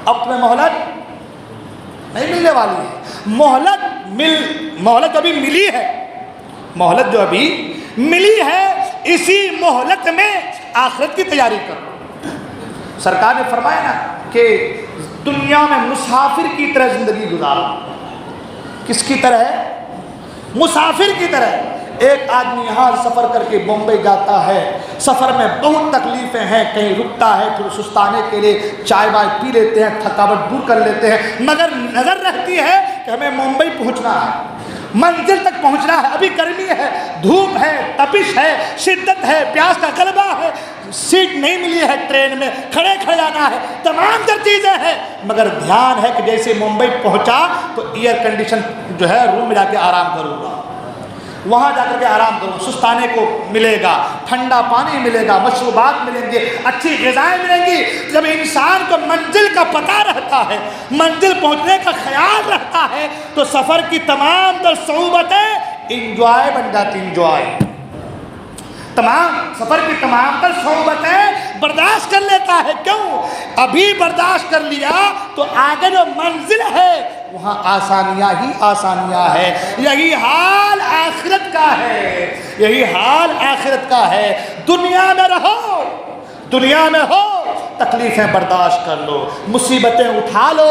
اب تمہیں مہلت نہیں ملنے والی ہے۔ مہلت ابھی ملی ہے، مہلت جو ابھی ملی ہے، اسی مہلت میں آخرت کی تیاری کرو۔ سرکار نے فرمایا نا کہ دنیا میں مسافر کی طرح زندگی گزارو۔ کس کی طرح ہے؟ مسافر کی طرح۔ ایک آدمی یہاں سفر کر کے بمبئی جاتا ہے، سفر میں بہت تکلیفیں ہیں، کہیں رکتا ہے تھوڑا سستانے کے لیے، چائے وائے پی لیتے ہیں، تھکاوٹ دور کر لیتے ہیں، مگر نظر رہتی ہے کہ ہمیں ممبئی پہنچنا ہے، منزل تک پہنچنا ہے۔ ابھی گرمی ہے، دھوپ ہے، تپش ہے، شدت ہے، پیاس کا غلبہ ہے، سیٹ نہیں ملی ہے ٹرین میں، کھڑے کھڑے جانا ہے، تمام تر چیزیں ہیں، مگر دھیان ہے کہ جیسے ممبئی پہنچا تو ایئر کنڈیشن جو ہے روم میں جا کے آرام کروں گا، وہاں جا کر کے آرام کروں، سستانے کو ملے گا، ٹھنڈا پانی ملے گا، مشروبات ملیں گے، اچھی غذائیں ملیں گی۔ جب انسان کو منزل کا پتہ رہتا ہے، منزل پہنچنے کا خیال رہتا ہے، تو سفر کی تمام تر صعوبتیں انجوائے بن جاتی، انجوائے، سفر کی تمام تر صعوبتیں برداشت کر لیتا ہے۔ کیوں؟ ابھی برداشت کر لیا تو آگے جو منزل ہے وہاں آسانیاں ہی آسانیاں ہے۔ یہی حال آخرت کا ہے، یہی حال آخرت کا ہے۔ دنیا میں رہو، دنیا میں ہو، تکلیفیں برداشت کر لو، مصیبتیں اٹھا لو،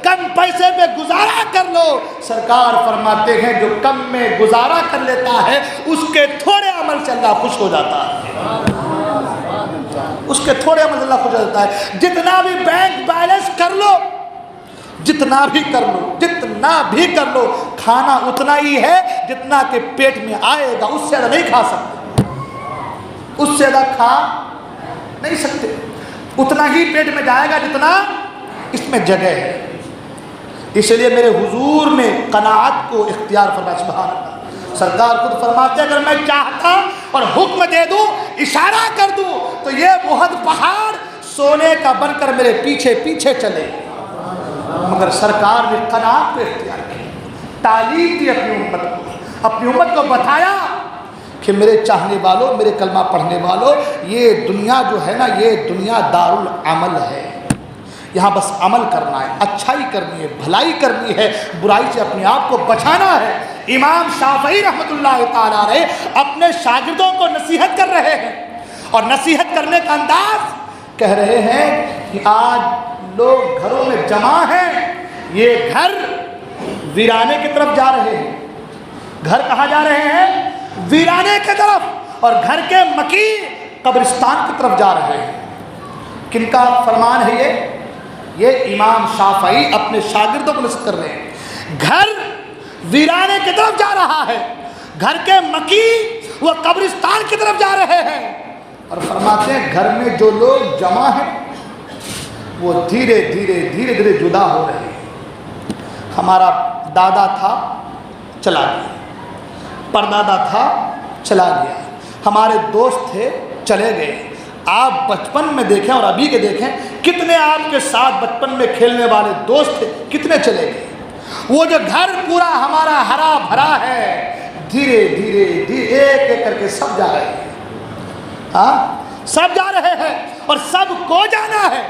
کم پیسے میں گزارا کر لو۔ سرکار فرماتے ہیں جو کم میں گزارا کر لیتا ہے اس کے تھوڑے عمل سے اللہ خوش ہو جاتا ہے، اس کے تھوڑے عمل سے اللہ خوش ہو جاتا ہے۔ جتنا بھی بینک بیلنس کر لو، جتنا بھی کر لو، جتنا بھی کر لو، کھانا اتنا ہی ہے جتنا کہ پیٹ میں آئے گا، اس سے زیادہ نہیں کھا سکتے، اس سے زیادہ کھا نہیں سکتے، اتنا ہی پیٹ میں جائے گا جتنا اس میں جگہ ہے۔ اس لیے میرے حضور نے قناعت کو اختیار فرمایا، سبحان اللہ۔ سرکار خود فرماتے ہیں اگر میں چاہتا اور حکم دے دوں، اشارہ کر دوں تو یہ احد پہاڑ سونے کا بن کر میرے پیچھے پیچھے چلے، مگر سرکار نے قناعت کو اختیار کی، تعلیم دی اپنی امت کو بتایا کہ میرے چاہنے والوں، میرے کلمہ پڑھنے والوں، یہ دنیا جو ہے نا، یہ دنیا دارالعمل ہے، یہاں بس عمل کرنا ہے، اچھائی کرنی ہے، بھلائی کرنی ہے، برائی سے اپنے آپ کو بچانا ہے۔ امام شافعی رحمۃ اللہ تعالی علیہ اپنے شاگردوں کو نصیحت کر رہے ہیں، اور نصیحت کرنے کا انداز کہہ رہے ہیں کہ آج لوگ گھروں میں جمع ہیں، یہ گھر ویرانے کی طرف جا رہے ہیں۔ گھر کہاں جا رہے ہیں؟ ویرانے کی طرف، اور گھر کے مکین قبرستان کی طرف جا رہے ہیں۔ کن کا فرمان ہے یہ امام شافعی اپنے شاگردوں کو نصیحت کر رہے ہیں۔ گھر ویرانے کی طرف جا رہا ہے، گھر کے مکین وہ قبرستان کی طرف جا رہے ہیں، اور فرماتے ہیں گھر میں جو لوگ جمع ہیں وہ دھیرے دھیرے جدا ہو رہے ہیں۔ ہمارا دادا تھا چلا گیا، پردادا تھا چلا گیا، ہمارے دوست تھے چلے گئے۔ آپ بچپن میں دیکھیں اور ابھی کے دیکھیں، کتنے آپ کے ساتھ بچپن میں کھیلنے والے دوست تھے، کتنے چلے گئے۔ وہ جو گھر پورا ہمارا ہرا بھرا ہے، دھیرے دھیرے ایک ایک کر کے سب جا رہے ہیں۔ ہاں سب جا رہے ہیں، اور سب کو جانا ہے۔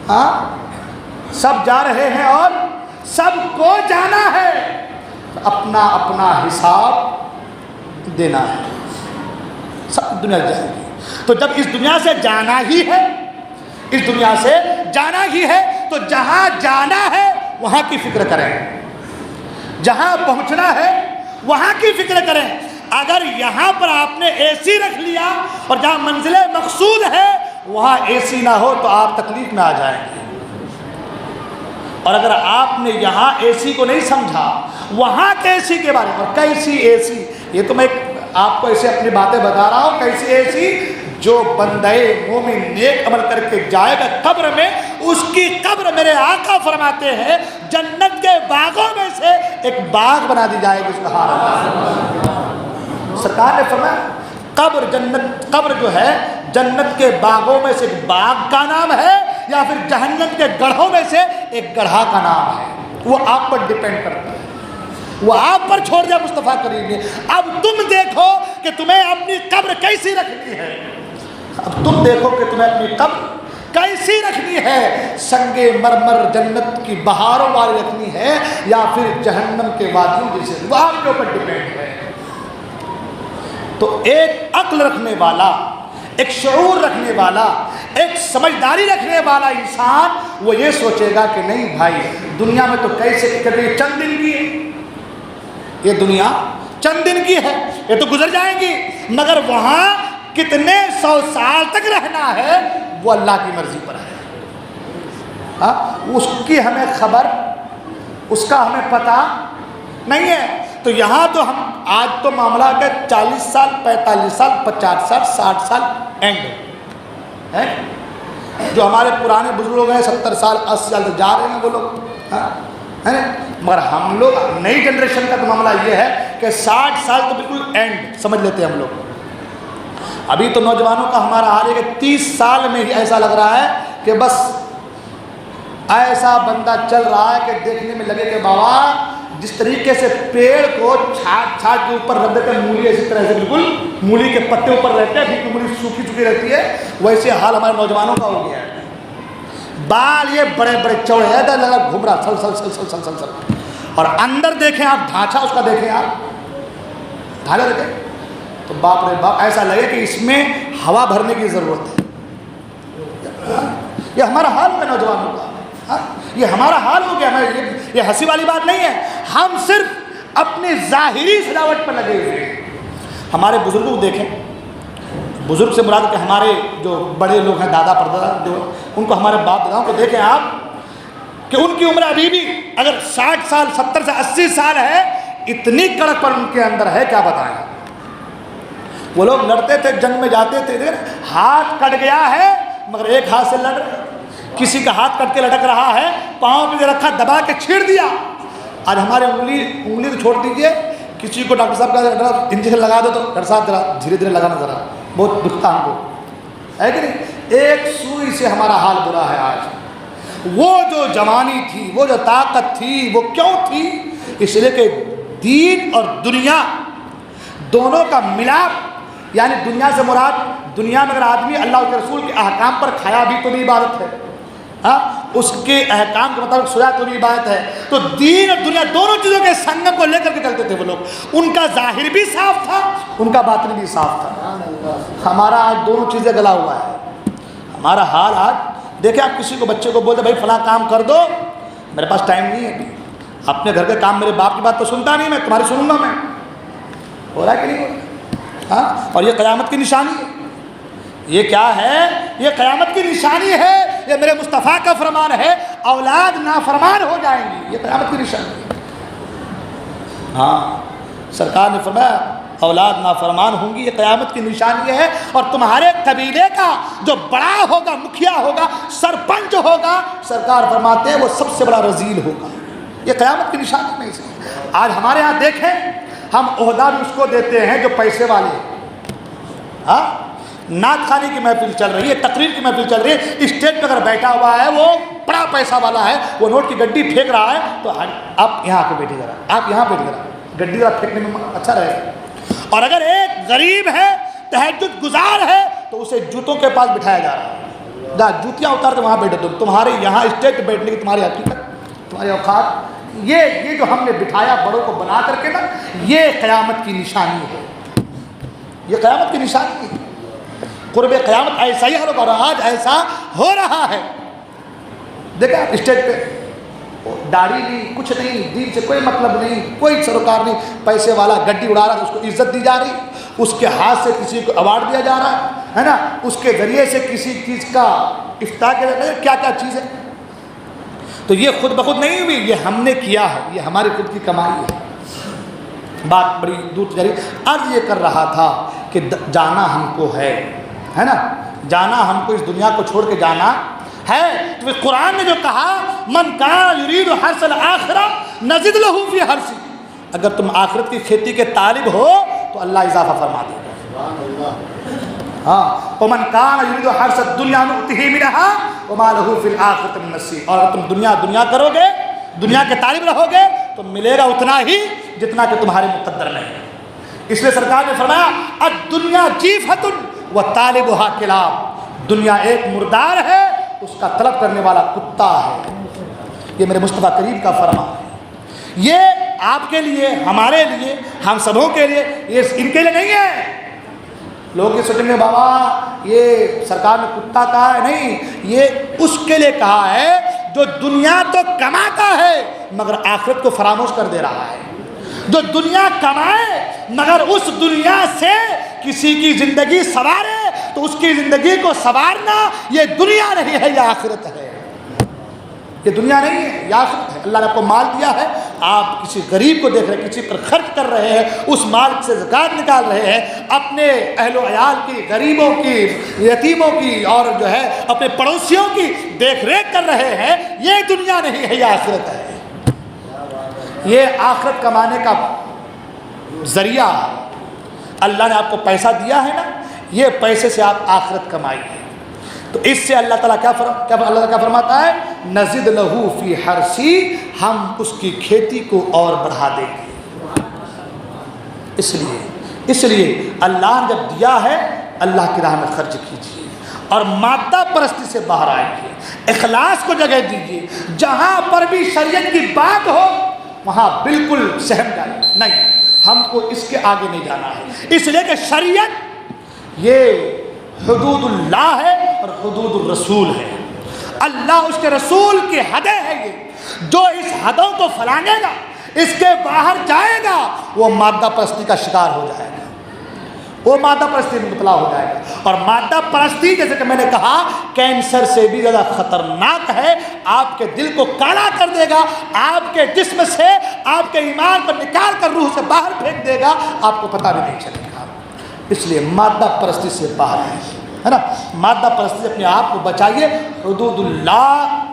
ہاں سب جا رہے ہیں اور سب کو جانا ہے، اپنا اپنا حساب دینا ہے۔ سب دنیا جائے گی، تو جب اس دنیا سے جانا ہی ہے، اس دنیا سے جانا ہی ہے، تو جہاں جانا ہے وہاں کی فکر کریں، جہاں پہنچنا ہے وہاں کی فکر کریں۔ اگر یہاں پر آپ نے اے سی رکھ لیا اور جہاں منزل مقصود ہے وہاں اے سی نہ ہو تو آپ تکلیف میں آ جائیں گے، اور اگر آپ نے یہاں اے سی کو نہیں سمجھا، وہاں کے اے سی کے بارے میں، اور کیسی اے سی، یہ تو میں آپ کو ایسے اپنی باتیں بتا رہا ہوں، کیسی اے سی جو بندے مومن نیک عمل کر کے جائے گا قبر میں، اس کی قبر میرے آقا فرماتے ہیں جنت کے باغوں میں سے ایک باغ بنا دی جائے گی، اس کا ہار سرکار نے فرمایا قبر جو ہے جنت کے باغوں میں سے ایک باغ کا نام ہے، یا پھر جہنم کے گڑھوں میں سے ایک گڑھا کا نام ہے۔ وہ آپ پر ڈیپینڈ کرتا ہے، وہ آپ پر چھوڑ دیا مصطفیٰ کریم نے۔ اب تم دیکھو کہ تمہیں اپنی قبر کیسی رکھنی ہے، اب تم دیکھو کہ تمہیں اپنی قبر کیسی رکھنی ہے، سنگ مرمر جنت کی بہاروں والی رکھنی ہے یا پھر جہنم کے وادیوں جیسے، وہ آپ کے اوپر ڈیپینڈ ہے۔ تو ایک عقل رکھنے والا، ایک شعور رکھنے والا، ایک سمجھداری رکھنے والا انسان وہ یہ سوچے گا کہ نہیں بھائی، دنیا میں تو کیسے کبھی چند دن کی ہے، یہ دنیا چند دن کی ہے، یہ تو گزر جائیں گی، مگر وہاں کتنے 100 سال تک رہنا ہے وہ اللہ کی مرضی پر ہے۔ اس کی ہمیں خبر، اس کا ہمیں پتہ نہیں ہے۔ تو یہاں تو ہم آج تو معاملہ کہ 40 سال 45 سال 50 سال 60 سال اینڈ ہے، جو ہمارے پرانے بزرگ لوگ ہیں 70 سال 80 سال تک جا رہے ہیں وہ لوگ، ہے، مگر ہم لوگ نئی جنریشن کا تو معاملہ یہ ہے کہ 60 سال تو بالکل اینڈ سمجھ لیتے ہیں ہم لوگ۔ ابھی تو نوجوانوں کا ہمارا حال ہے کہ 30 سال میں ہی ایسا لگ رہا ہے کہ بس ایسا بندہ چل رہا ہے کہ دیکھنے میں لگے کہ بابا جس طریقے سے پیڑ کو چھاٹ کے اوپر رکھ دیتے ہیں مولی، اسی طرح سے بالکل مولی کے پتے اوپر رہتے ہیں، بالکل مولی سوکھی چکی رہتی ہے، ویسے حال ہمارے نوجوانوں کا ہو گیا ہے۔ بال یہ بڑے بڑے چوڑے ہیں، لگا گھوم رہا سل سل سل سل سل سل سل، اور اندر دیکھیں آپ ڈھانچہ اس کا دیکھیں آپ ڈھانچہ دیکھیں تو باپ رے باپ، ایسا لگے کہ اس میں ہوا بھرنے کی ضرورت ہے۔ یہ ہمارا حال ہے نوجوانوں کا، یہ ہمارا حال ہو گیا۔ یہ ہنسی والی بات نہیں ہے، ہم صرف اپنی ظاہری سجاوٹ پر لگے ہوئے ہیں۔ ہمارے بزرگوں کو دیکھیں، بزرگ سے مراد کہ ہمارے جو بڑے لوگ ہیں، دادا پردادا جو، ان کو ہمارے باپ داداؤں کو دیکھیں آپ کہ ان کی عمر ابھی بھی اگر 60 سال 70 سے 80 سال ہے، اتنی کڑک پر ان کے اندر ہے کیا بتائیں۔ وہ لوگ لڑتے تھے، جنگ میں جاتے تھے، ہاتھ کٹ گیا ہے مگر ایک ہاتھ سے لڑ رہے، کسی کا ہاتھ کٹ کے لٹک رہا ہے، پاؤں پہ رکھا دبا کے چھیڑ دیا۔ آج ہمارے انگلی تو چھوڑ دیجیے، کسی کو ڈاکٹر صاحب کا انجیکشن لگا دو تو ڈاکٹر صاحب ذرا دھیرے دھیرے لگانا، ذرا بہت دکھتا ہم کو، ہے کہ نہیں؟ ایک سوئی سے ہمارا حال برا ہے آج۔ وہ جو جوانی تھی، وہ جو طاقت تھی، وہ کیوں تھی؟ اس لیے کہ دین اور دنیا دونوں کا ملاپ، یعنی دنیا سے مراد دنیا میں اگر آدمی اللہ کے رسول کے احکام پر کھایا بھی تو بھی عبادت ہے، ہاں، اس کے احکام کے مطابق سویا تو بھی بات ہے. تو دین اور دنیا دونوں چیزوں کے سنگم کو لے کر کے چلتے تھے وہ لوگ. ان کا ظاہر بھی صاف تھا, ان کا باطن بھی صاف تھا. ہمارا آج دونوں چیزیں گلا ہوا ہے. ہمارا حال آج دیکھیں, آپ کسی کو بچے کو بولتے بھائی فلاں کام کر دو, میرے پاس ٹائم نہیں ہے. اپنے گھر کے کام, میرے باپ کی بات تو سنتا نہیں, میں تمہاری سنوں گا. میں ہو رہا ہے کہ نہیں ہو رہا؟ ہاں. اور یہ قیامت کی نشانی ہے. یہ کیا ہے؟ یہ قیامت کی نشانی ہے. یہ میرے مصطفیٰ کا فرمان ہے, اولاد نافرمان ہو جائیں گی. یہ قیامت کی نشانی ہے. ہاں, سرکار نے فرمایا اولاد نافرمان ہوں گی, یہ قیامت کی نشانی ہے. اور تمہارے قبیلے کا جو بڑا ہوگا, مکھیا ہوگا, سرپنچ ہوگا, سرکار فرماتے ہیں وہ سب سے بڑا رذیل ہوگا. یہ قیامت کی نشانی میں سے. آج ہمارے ہاں دیکھیں, ہم عہدہ بھی اس کو دیتے ہیں جو پیسے والے. ہاں, نعت خوانی کی محفل چل رہی ہے, تقریر کی محفل چل رہی ہے, اسٹیج پہ اگر بیٹھا ہوا ہے وہ بڑا پیسہ والا ہے, وہ نوٹ کی گڈی پھینک رہا ہے, تو آپ یہاں آ کے بیٹھے ذرا, آپ یہاں بیٹھ ذرا, گڈی ذرا پھینکنے میں اچھا رہے گا. اور اگر ایک غریب ہے, تہجد گزار ہے, تو اسے جوتوں کے پاس بٹھایا جا رہا ہے. جا جوتیاں اتار کے وہاں بیٹھے. تمہارے یہاں اسٹیج پہ بیٹھنے کی تمہاری حقیقت, تمہاری اوقات, یہ جو ہم نے بٹھایا بڑوں کو بنا کر کے نا, یہ قیامت کی نشانی ہے. یہ قیامت کی نشانی ہے. قرب قیامت ایسا ہی ہوگا, اور آج ایسا ہو رہا ہے. دیکھیں آپ اسٹیج پہ داڑھی نہیں, کچھ نہیں, دین سے کوئی مطلب نہیں, کوئی سروکار نہیں, پیسے والا گڈی اڑا رہا ہے, اس کو عزت دی جا رہی, اس کے ہاتھ سے کسی کو ایوارڈ دیا جا رہا ہے نا, اس کے ذریعے سے کسی چیز کا افتتاح کیا جا رہا ہے. کیا کیا چیز ہے. تو یہ خود بخود نہیں ہوئی, یہ ہم نے کیا ہے, یہ ہماری خود کی کمائی ہے. بات بڑی دور جا رہی. عرض یہ کر رہا تھا کہ جانا ہم کو ہے نا, جانا ہم کو, اس دنیا کو چھوڑ کے جانا ہے. تو قرآن نے جو کہا من کان یرید حرث الآخرہ نزد لہ فی حرثہ, اگر تم آخرت کی کھیتی کے طالب ہو تو اللہ اضافہ فرما دے گا. ہاں, ومن کان یرید حرث الدنیا نؤتہ منہا وما لہ فی الآخرۃ من نصیب. اور اگر تم دنیا کرو گے, دنیا کے طالب رہو گے, تو ملے گا اتنا ہی جتنا کہ تمہارے مقدر میں ہے. اس لیے سرکار نے فرمایا الدنیا جیفۃ وطالبها کلاب, دنیا ایک مردار ہے, اس کا طلب کرنے والا کتا ہے. یہ میرے مصطفیٰ کریم کا فرمان ہے. یہ آپ کے لیے, ہمارے لیے, ہم سبوں کے لیے, یہ ان کے لیے نہیں ہے. لوگ یہ سوچیں گے بابا یہ سرکار نے کتا کہا ہے, نہیں, یہ اس کے لیے کہا ہے جو دنیا تو کماتا ہے مگر آخرت کو فراموش کر دے رہا ہے. جو دنیا کمائے مگر اس دنیا سے کسی کی زندگی سنوارے, تو اس کی زندگی کو سنوارنا یہ دنیا نہیں ہے, یہ آخرت ہے. یہ دنیا نہیں ہے, یہ آخرت ہے. اللہ نے آپ کو مال دیا ہے, آپ کسی غریب کو دیکھ رہے ہیں, کسی پر خرچ کر رہے ہیں, اس مال سے زکوٰۃ نکال رہے ہیں, اپنے اہل و عیال کی, غریبوں کی, یتیموں کی, اور جو ہے اپنے پڑوسیوں کی دیکھ ریکھ کر رہے ہیں. یہ دنیا نہیں ہے, یہ آخرت ہے. یہ آخرت کمانے کا ذریعہ اللہ نے آپ کو پیسہ دیا ہے نا, یہ پیسے سے آپ آخرت کمائیے. تو اس سے اللہ تعالیٰ کیا فرماتا ہے, نزد لہ فی حرثہ, ہم اس کی کھیتی کو اور بڑھا دیں گے. اس لیے اللہ نے جب دیا ہے, اللہ کی راہ میں خرچ کیجیے, اور مادہ پرستی سے باہر آئیے, اخلاص کو جگہ دیجیے. جہاں پر بھی شریعت کی بات ہو وہاں بالکل سہم جائے, نہیں, ہم کو اس کے آگے نہیں جانا ہے. اس لیے کہ شریعت یہ حدود اللہ ہے اور حدود الرسول ہے. اللہ اس کے رسول کی حدیں ہیں. یہ جو اس حدوں کو پھلانے گا, اس کے باہر جائے گا, وہ مادہ پرستی کا شکار ہو جائے گا, وہ مادہ پرستی میں مبتلا ہو جائے گا. اور مادہ پرستی جیسے کہ میں نے کہا کینسر سے بھی زیادہ خطرناک ہے. آپ کے دل کو کالا کر دے گا, آپ کے جسم سے, آپ کے ایمان کو نکال کر روح سے باہر پھینک دے گا, آپ کو پتہ بھی نہیں چلے گا. اس لیے مادہ پرستی سے باہر ہے نا, مادہ پرستی سے اپنے آپ کو بچائیے. حدود اللہ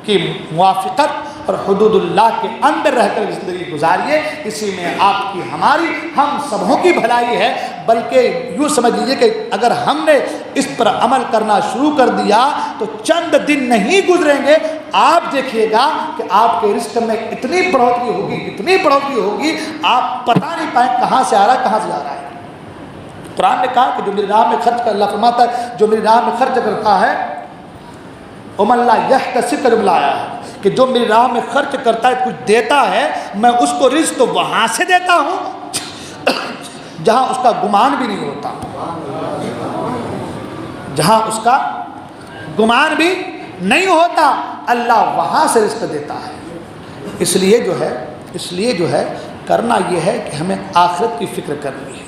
کی موافقت اور حدود اللہ کے اندر رہ کر زندگی گزاریے. اسی میں آپ کی, ہماری, ہم سبوں کی بھلائی ہے. بلکہ یوں سمجھ لیجیے کہ اگر ہم نے اس پر عمل کرنا شروع کر دیا تو چند دن نہیں گزریں گے, آپ دیکھیے گا کہ آپ کے رزق میں اتنی بڑھوتری ہوگی, آپ پتہ نہیں پائیں کہاں سے آ رہا ہے, کہاں سے جا رہا ہے. قرآن نے کہا کہ جو میری راہ میں خرچ کر, اللہ فرماتا ہے جو میری راہ میں خرچ کرتا ہے ومن لا یحتسب کا جملہ آیا ہے کہ جو میری راہ میں خرچ کرتا ہے کچھ دیتا ہے میں اس کو رزق تو وہاں سے دیتا ہوں جہاں اس کا گمان بھی نہیں ہوتا، جہاں اس کا گمان بھی نہیں ہوتا اللہ وہاں سے رزق دیتا ہے۔ اس لیے جو ہے کرنا یہ ہے کہ ہمیں آخرت کی فکر کرنی ہے،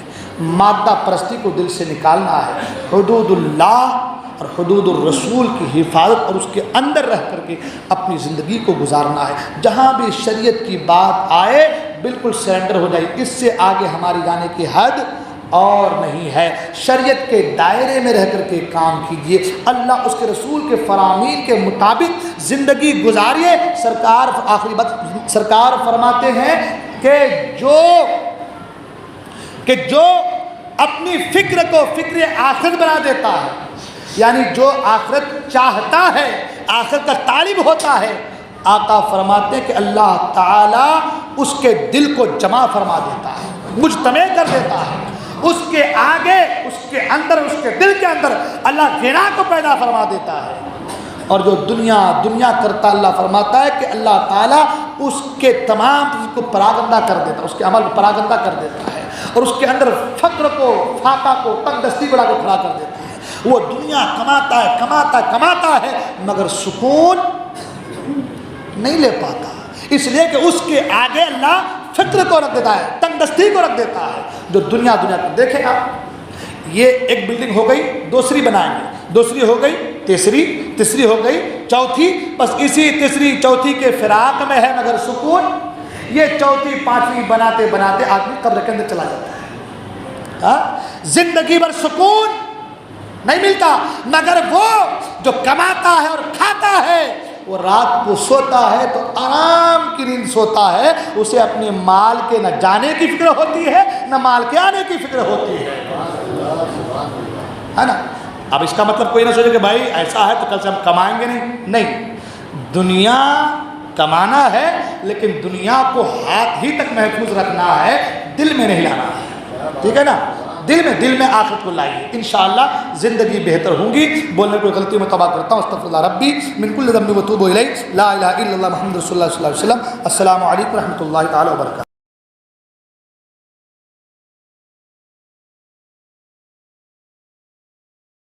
مادہ پرستی کو دل سے نکالنا ہے، حدود اللہ اور حدود الرسول کی حفاظت اور اس کے اندر رہ کر کے اپنی زندگی کو گزارنا ہے۔ جہاں بھی شریعت کی بات آئے بالکل سرنڈر ہو جائے، اس سے آگے ہماری جانے کی حد اور نہیں ہے۔ شریعت کے دائرے میں رہ کر کے کام کیجئے، اللہ اس کے رسول کے فرامین کے مطابق زندگی گزاریے۔ آخری بات سرکار فرماتے ہیں کہ جو اپنی فکر کو فکر آخرت بنا دیتا ہے، یعنی جو آخرت چاہتا ہے، آخرت کا طالب ہوتا ہے، آقا فرماتے ہیں کہ اللہ تعالیٰ اس کے دل کو جمع فرما دیتا ہے، مجتمع کر دیتا ہے، اس کے آگے اس کے اندر اس کے دل کے اندر اللہ غنا کو پیدا فرما دیتا ہے۔ اور جو دنیا کرتا اللہ فرماتا ہے کہ اللہ تعالیٰ اس کے تمام چیز کو پراگندہ کر دیتا ہے، اس کے عمل کو پراگندہ کر دیتا ہے، اور اس کے اندر فقر کو، فاقہ کو، تنگ دستی بڑا کو کھڑا کر دیتا ہے۔ وہ دنیا کماتا ہے مگر سکون نہیں لے پاتا، اس لیے کہ اس کے آگے اللہ فکر کو رکھ دیتا ہے، تنگ دستی کو رکھ دیتا ہے۔ جو دنیا کو دیکھیں آپ، یہ ایک بلڈنگ ہو گئی، دوسری بنائیں گے، دوسری ہو گئی، تیسری ہو گئی، چوتھی، بس اسی تیسری چوتھی کے فراق میں ہے مگر سکون۔ یہ چوتھی پانچویں بناتے بناتے آدمی قبر کے اندر چلا جاتا ہے، زندگی بھر سکون نہیں ملتا، مگر وہ جو کماتا ہے اور کھاتا ہے وہ رات کو سوتا ہے تو آرام کی نیند سوتا ہے، اسے اپنے مال کے نہ جانے کی فکر ہوتی ہے نہ مال کے آنے کی فکر ہوتی ہے نا۔ اب اس کا مطلب کوئی نہ سوچے کہ بھائی ایسا ہے تو کل سے ہم کمائیں گے نہیں، دنیا کمانا ہے لیکن دنیا کو ہاتھ ہی تک محفوظ رکھنا ہے، دل میں نہیں لانا ہے، ٹھیک ہے نا، دل میں آخرت کو لائیے، انشاءاللہ زندگی بہتر ہوں گی۔ بولنے کو غلطی میں توبہ کرتا ہوں، استغفر اللہ ربی من کل ذنب و توب الیہ، لا الہ الا اللہ محمد رسول اللہ صلی اللہ علیہ وسلم۔ السلام علیکم و رحمۃ اللہ تعالی وبرکاتہ۔